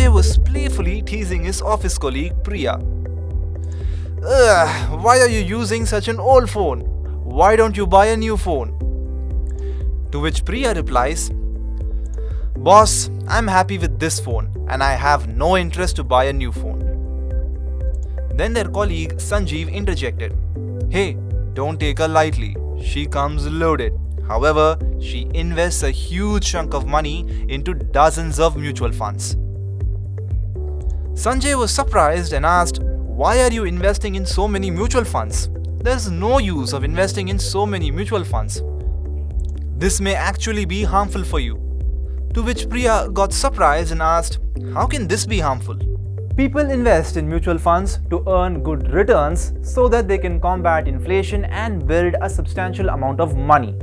Sanjay was playfully teasing his office colleague Priya. Ugh, why are you using such an old phone? Why don't you buy a new phone? To which Priya replies, Boss, I'm happy with this phone and I have no interest to buy a new phone. Then their colleague Sanjeev interjected, Hey, don't take her lightly. She comes loaded. However, she invests a huge chunk of money into dozens of mutual funds. Sanjay was surprised and asked, Why are you investing in so many mutual funds? There's no use of investing in so many mutual funds. This may actually be harmful for you. To which Priya got surprised and asked, How can this be harmful? People invest in mutual funds to earn good returns so that they can combat inflation and build a substantial amount of money.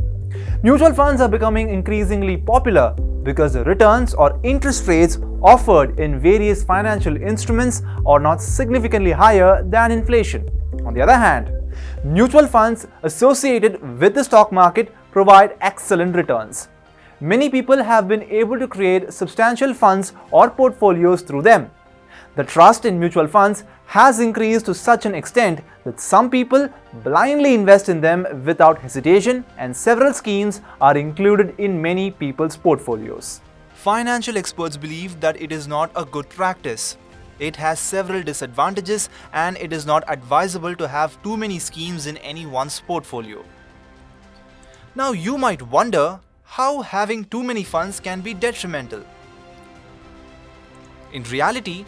Mutual funds are becoming increasingly popular because the returns or interest rates offered in various financial instruments are not significantly higher than inflation. On the other hand, mutual funds associated with the stock market provide excellent returns. Many people have been able to create substantial funds or portfolios through them. The trust in mutual funds has increased to such an extent that some people blindly invest in them without hesitation, and several schemes are included in many people's portfolios. Financial experts believe that it is not a good practice. It has several disadvantages and it is not advisable to have too many schemes in anyone's portfolio. Now you might wonder how having too many funds can be detrimental. In reality,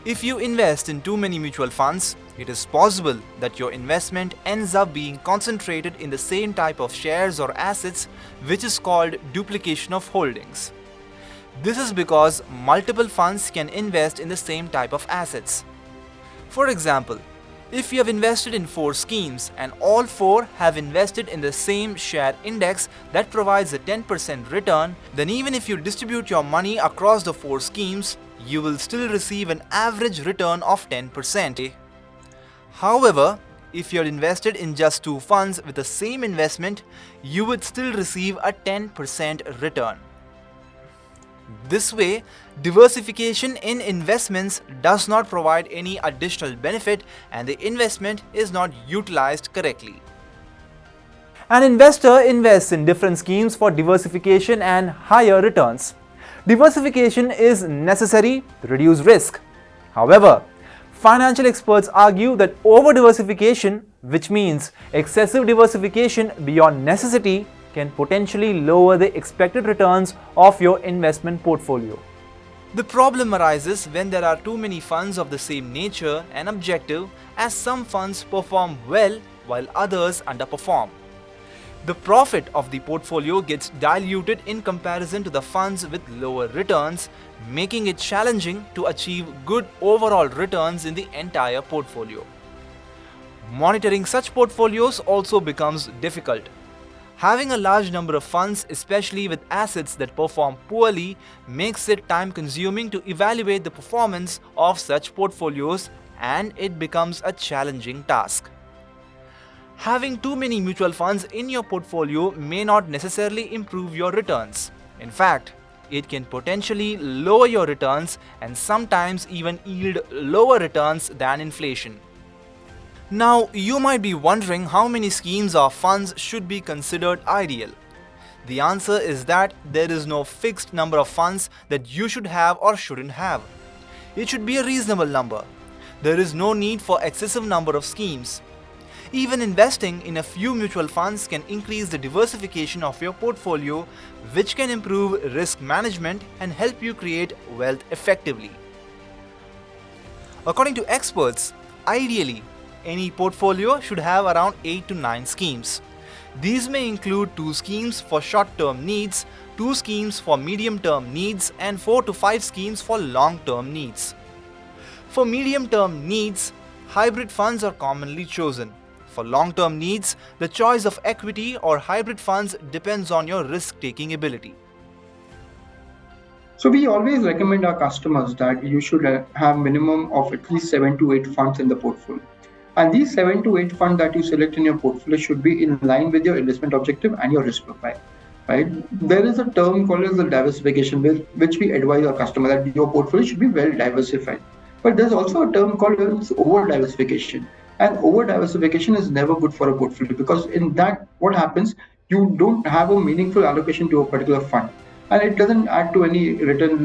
if you invest in too many mutual funds, it is possible that your investment ends up being concentrated in the same type of shares or assets, which is called duplication of holdings. This is because multiple funds can invest in the same type of assets. For example, if you have invested in 4 schemes and all 4 have invested in the same share index that provides a 10% return, then even if you distribute your money across the 4 schemes, you will still receive an average return of 10%. However, if you are invested in just 2 funds with the same investment, you would still receive a 10% return. This way, diversification in investments does not provide any additional benefit and the investment is not utilized correctly. An investor invests in different schemes for diversification and higher returns. Diversification is necessary to reduce risk. However, financial experts argue that over-diversification, which means excessive diversification beyond necessity, can potentially lower the expected returns of your investment portfolio. The problem arises when there are too many funds of the same nature and objective, as some funds perform well while others underperform. The profit of the portfolio gets diluted in comparison to the funds with lower returns, making it challenging to achieve good overall returns in the entire portfolio. Monitoring such portfolios also becomes difficult. Having a large number of funds, especially with assets that perform poorly, makes it time-consuming to evaluate the performance of such portfolios, and it becomes a challenging task. Having too many mutual funds in your portfolio may not necessarily improve your returns. In fact, it can potentially lower your returns and sometimes even yield lower returns than inflation. Now, you might be wondering how many schemes or funds should be considered ideal. The answer is that there is no fixed number of funds that you should have or shouldn't have. It should be a reasonable number. There is no need for excessive number of schemes. Even investing in a few mutual funds can increase the diversification of your portfolio, which can improve risk management and help you create wealth effectively. According to experts, ideally, any portfolio should have around 8 to 9 schemes. These may include 2 schemes for short-term needs, 2 schemes for medium-term needs, and 4 to 5 schemes for long-term needs. For medium-term needs, hybrid funds are commonly chosen. For long-term needs, the choice of equity or hybrid funds depends on your risk-taking ability. So we always recommend our customers that you should have minimum of at least 7 to 8 funds in the portfolio. And these 7 to 8 funds that you select in your portfolio should be in line with your investment objective and your risk profile. right? There is a term called as the diversification, which we advise our customer that your portfolio should be well diversified. But there's also a term called as over diversification. And over diversification is never good for a portfolio, because in that, what happens, you don't have a meaningful allocation to a particular fund, and it doesn't add to any return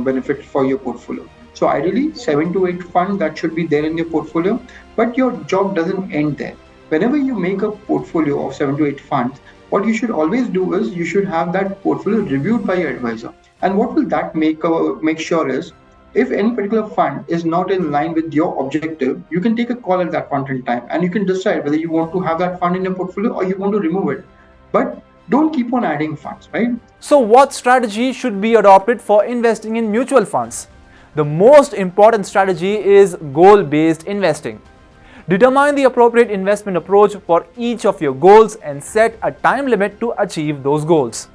benefit for your portfolio. So ideally, 7 to 8 funds that should be there in your portfolio, but your job doesn't end there. Whenever you make a portfolio of 7 to 8 funds, what you should always do is you should have that portfolio reviewed by your advisor. And what will that make sure is, if any particular fund is not in line with your objective, you can take a call at that point in time, and you can decide whether you want to have that fund in your portfolio or you want to remove it. But don't keep on adding funds, right? So what strategy should be adopted for investing in mutual funds? The most important strategy is goal-based investing. Determine the appropriate investment approach for each of your goals and set a time limit to achieve those goals.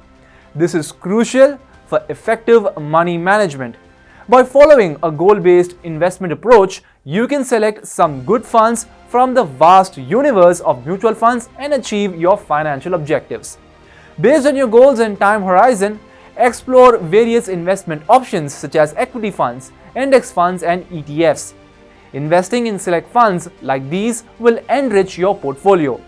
This is crucial for effective money management. By following a goal-based investment approach, you can select some good funds from the vast universe of mutual funds and achieve your financial objectives. Based on your goals and time horizon, explore various investment options such as equity funds, index funds, and ETFs. Investing in select funds like these will enrich your portfolio.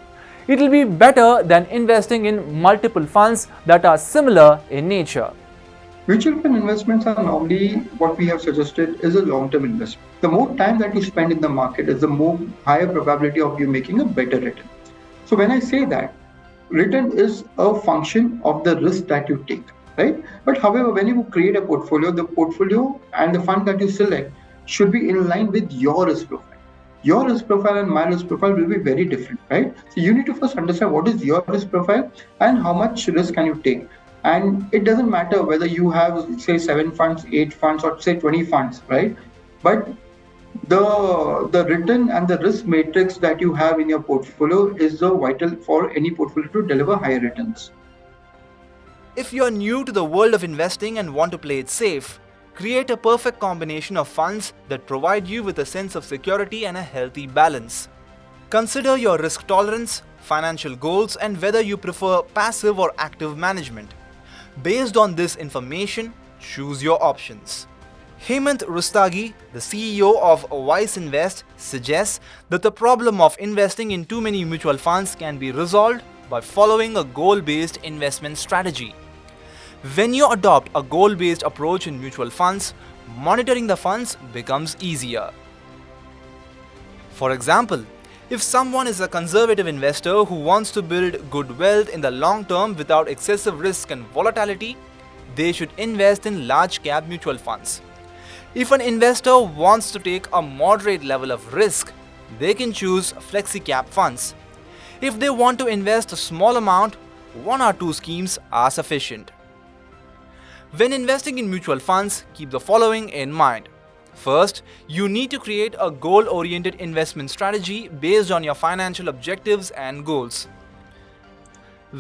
It will be better than investing in multiple funds that are similar in nature. Mutual fund investments are normally what we have suggested is a long-term investment. The more time that you spend in the market is the more higher probability of you making a better return. So when I say that, return is a function of the risk that you take, right? But however, when you create a portfolio, the portfolio and the fund that you select should be in line with your risk profile. Your risk profile and my risk profile will be very different, right? So you need to first understand what is your risk profile and how much risk can you take. And it doesn't matter whether you have, say, 7 funds, 8 funds, or say 20 funds, right? But the return and the risk matrix that you have in your portfolio is vital for any portfolio to deliver higher returns. If you're new to the world of investing and want to play it safe, create a perfect combination of funds that provide you with a sense of security and a healthy balance. Consider your risk tolerance, financial goals, and whether you prefer passive or active management. Based on this information, choose your options. Hemant Rustagi, the CEO of Wise Invest, suggests that the problem of investing in too many mutual funds can be resolved by following a goal-based investment strategy. When you adopt a goal-based approach in mutual funds, monitoring the funds becomes easier. For example, if someone is a conservative investor who wants to build good wealth in the long term without excessive risk and volatility, they should invest in large-cap mutual funds. If an investor wants to take a moderate level of risk, they can choose flexi-cap funds. If they want to invest a small amount, 1 or 2 schemes are sufficient. When investing in mutual funds, keep the following in mind. First, you need to create a goal-oriented investment strategy based on your financial objectives and goals.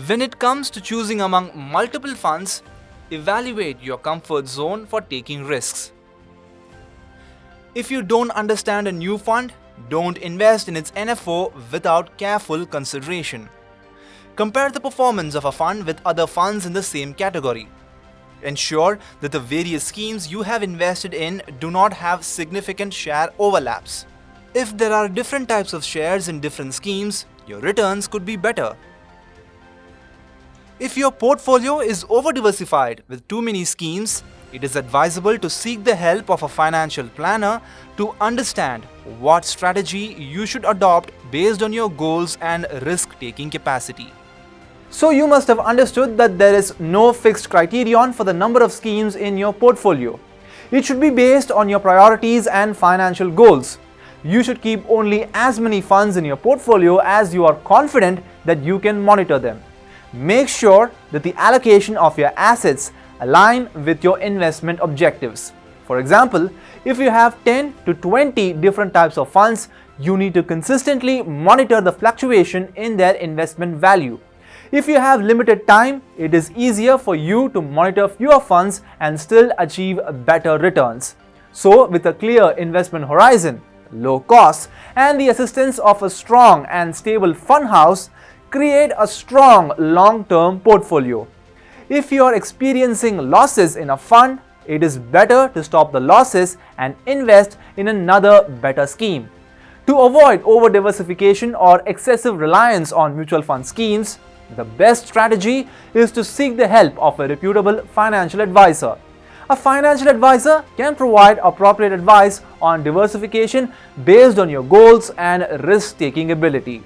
When it comes to choosing among multiple funds, evaluate your comfort zone for taking risks. If you don't understand a new fund, don't invest in its NFO without careful consideration. Compare the performance of a fund with other funds in the same category. Ensure that the various schemes you have invested in do not have significant share overlaps. If there are different types of shares in different schemes, your returns could be better. If your portfolio is over-diversified with too many schemes, it is advisable to seek the help of a financial planner to understand what strategy you should adopt based on your goals and risk-taking capacity. So you must have understood that there is no fixed criterion for the number of schemes in your portfolio. It should be based on your priorities and financial goals. You should keep only as many funds in your portfolio as you are confident that you can monitor them. Make sure that the allocation of your assets align with your investment objectives. For example, if you have 10 to 20 different types of funds, you need to consistently monitor the fluctuation in their investment value. If you have limited time, it is easier for you to monitor fewer funds and still achieve better returns. So, with a clear investment horizon, low costs, and the assistance of a strong and stable fund house, create a strong long-term portfolio. If you are experiencing losses in a fund, it is better to stop the losses and invest in another better scheme. To avoid over-diversification or excessive reliance on mutual fund schemes, the best strategy is to seek the help of a reputable financial advisor. A financial advisor can provide appropriate advice on diversification based on your goals and risk-taking ability.